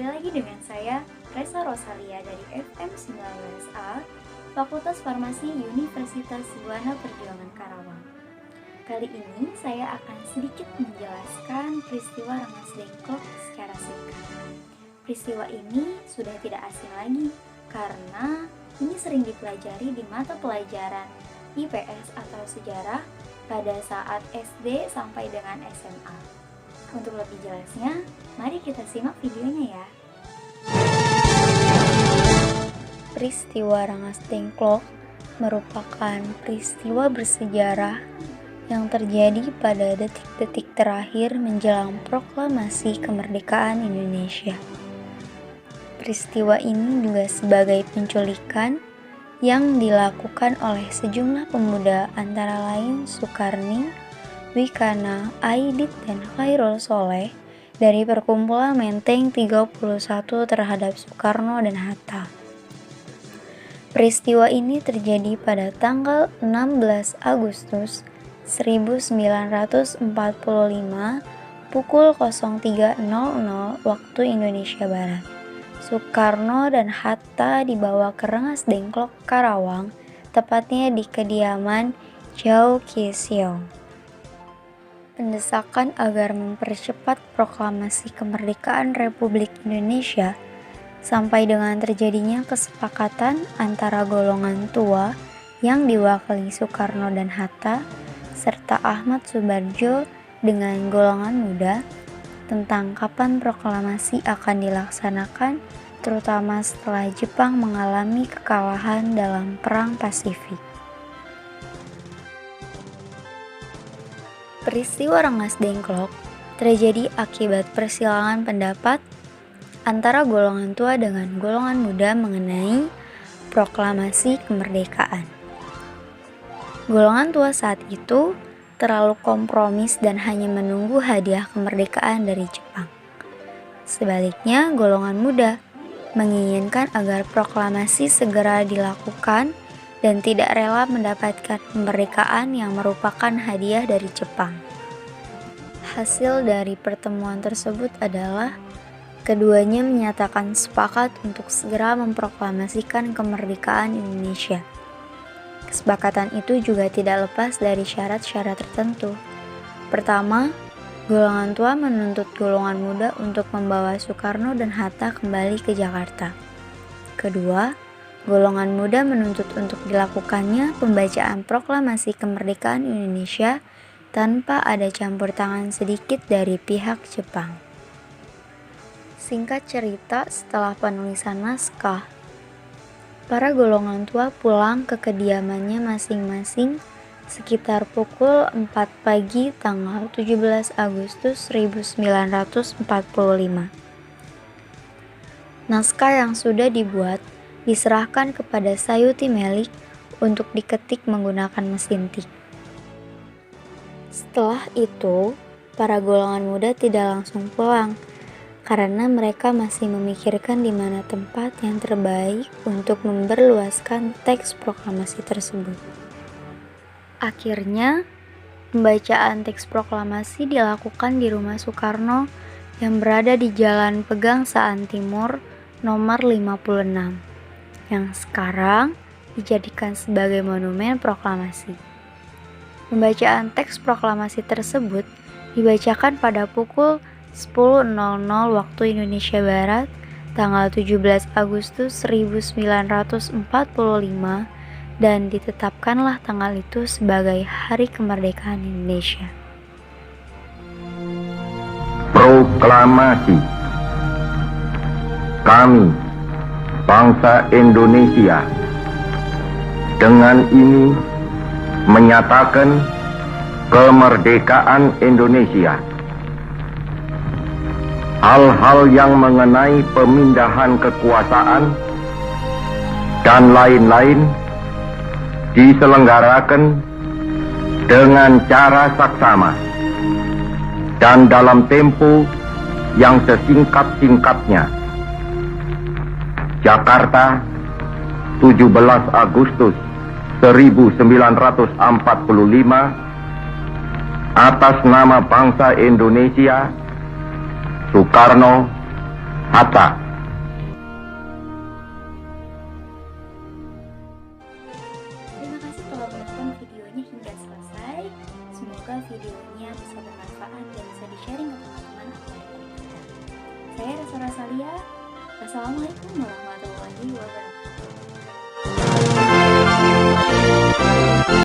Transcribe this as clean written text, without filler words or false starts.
Kembali lagi dengan saya, Resa Rosalia dari FM 19A, Fakultas Farmasi Universitas Buana Perjuangan Karawang. Kali ini saya akan sedikit menjelaskan peristiwa Rengas Dengklok secara singkat. Peristiwa ini sudah tidak asing lagi karena ini sering dipelajari di mata pelajaran IPS atau sejarah pada saat SD sampai dengan SMA. Untuk lebih jelasnya, mari kita simak videonya ya. Peristiwa Rengas Dengklok merupakan peristiwa bersejarah yang terjadi pada detik-detik terakhir menjelang proklamasi kemerdekaan Indonesia. Peristiwa ini juga sebagai penculikan yang dilakukan oleh sejumlah pemuda antara lain Sukarni, Wikana, Aidit, dan Khairul Soleh dari perkumpulan Menteng 31 terhadap Soekarno dan Hatta. Peristiwa ini terjadi pada tanggal 16 Agustus 1945 pukul 03.00 waktu Indonesia Barat. Soekarno dan Hatta dibawa ke Rengas Dengklok, Karawang, tepatnya di kediaman Chow Kee Siong. Pendesakan agar mempercepat proklamasi kemerdekaan Republik Indonesia sampai dengan terjadinya kesepakatan antara golongan tua yang diwakili Soekarno dan Hatta serta Ahmad Subardjo dengan golongan muda tentang kapan proklamasi akan dilaksanakan, terutama setelah Jepang mengalami kekalahan dalam Perang Pasifik. Peristiwa Rengas Dengklok terjadi akibat persilangan pendapat antara golongan tua dengan golongan muda mengenai proklamasi kemerdekaan. Golongan tua saat itu terlalu kompromis dan hanya menunggu hadiah kemerdekaan dari Jepang. Sebaliknya, golongan muda menginginkan agar proklamasi segera dilakukan dan tidak rela mendapatkan kemerdekaan yang merupakan hadiah dari Jepang. Hasil dari pertemuan tersebut adalah keduanya menyatakan sepakat untuk segera memproklamasikan kemerdekaan Indonesia. Kesepakatan itu juga tidak lepas dari syarat-syarat tertentu. Pertama, golongan tua menuntut golongan muda untuk membawa Soekarno dan Hatta kembali ke Jakarta. Kedua, golongan muda menuntut untuk dilakukannya pembacaan proklamasi kemerdekaan Indonesia tanpa ada campur tangan sedikit dari pihak Jepang. Singkat cerita, setelah penulisan naskah, para golongan tua pulang ke kediamannya masing-masing sekitar pukul 4 pagi tanggal 17 Agustus 1945. Naskah yang sudah dibuat diserahkan kepada Sayuti Melik untuk diketik menggunakan mesin tik. Setelah itu, para golongan muda tidak langsung pulang karena mereka masih memikirkan di mana tempat yang terbaik untuk memperluaskan teks proklamasi tersebut. Akhirnya, pembacaan teks proklamasi dilakukan di rumah Soekarno yang berada di Jalan Pegangsaan Timur nomor 56. Yang sekarang dijadikan sebagai monumen proklamasi. Pembacaan teks proklamasi tersebut dibacakan pada pukul 10.00 waktu Indonesia Barat, tanggal 17 Agustus 1945, dan ditetapkanlah tanggal itu sebagai Hari Kemerdekaan Indonesia. Proklamasi. Kami, bangsa Indonesia, dengan ini menyatakan kemerdekaan Indonesia. Hal-hal yang mengenai pemindahan kekuasaan dan lain-lain diselenggarakan dengan cara saksama dan dalam tempo yang sesingkat-singkatnya. Jakarta, 17 Agustus 1945, atas nama bangsa Indonesia, Soekarno, Hatta. Terima kasih telah menonton videonya hingga selesai. Semoga videonya bisa bermanfaat dan bisa di-sharing ke teman-teman atau adik-adik kita. Saya Rasa Rosalia. Wassalamualaikum warahmatullahi wabarakatuh.